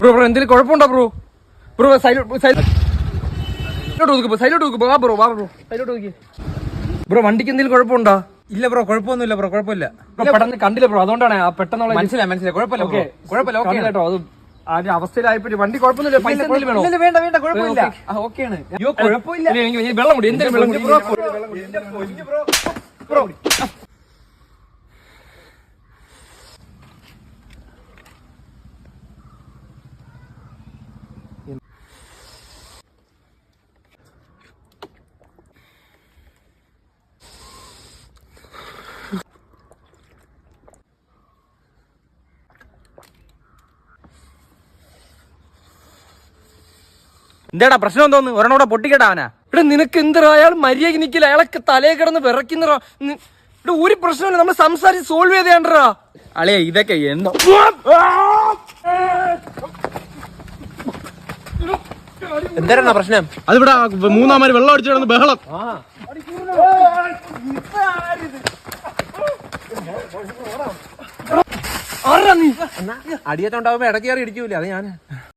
Bro എന്തെങ്കിലും കുഴപ്പമുണ്ടോ bro? Bro സൈലോട്ട് bro വണ്ടിക്ക് എന്തെങ്കിലും കുഴപ്പമുണ്ടോ? ഇല്ല ബ്രോ, കുഴപ്പമൊന്നുമില്ല ബ്രോ, കുഴപ്പമില്ല. പെട്ടെന്ന് കണ്ടില്ല ബ്രോ, അതുകൊണ്ടാണ് പെട്ടെന്നുള്ള മനസ്സിലായി, കുഴപ്പമില്ല കേട്ടോ. അത് ആ അവസ്ഥയിലായപ്പോ വണ്ടി കുഴപ്പമൊന്നുമില്ല. പൈസ എന്തെങ്കിലും വേണോ? വേണ്ട കുഴപ്പമില്ല. ഓക്കെയാണ്. കുഴപ്പമില്ല. വെള്ളം കൂടി, എന്തെങ്കിലും വെള്ളം കൂടി ബ്രോ. എന്താടാ പ്രശ്നം എന്തോന്ന്? ഒരെണ്ണോടെ പൊട്ടിക്കേട്ടാവനാ? ഇവിടെ നിനക്ക് എന്താ? അയാൾ മര്യാദ നിക്കില്ല, അയാളൊക്കെ തലയെ കിടന്ന് വിറയ്ക്കുന്നറാ. ഇവിടെ ഒരു പ്രശ്നമില്ല, നമ്മൾ സംസാരിച്ച് സോൾവ് ചെയ്തേണ്ടറാ. അളിയ ഇതൊക്കെ എന്തോ എന്താ പ്രശ്നം? അതിവിടെ മൂന്നാമാര് വെള്ളം അടിച്ചു കിടന്ന് ബഹളം. അടിയത്തുണ്ടാവുമ്പോ ഇടയ്ക്ക് കയറി ഇടിക്കൂല, അത് ഞാൻ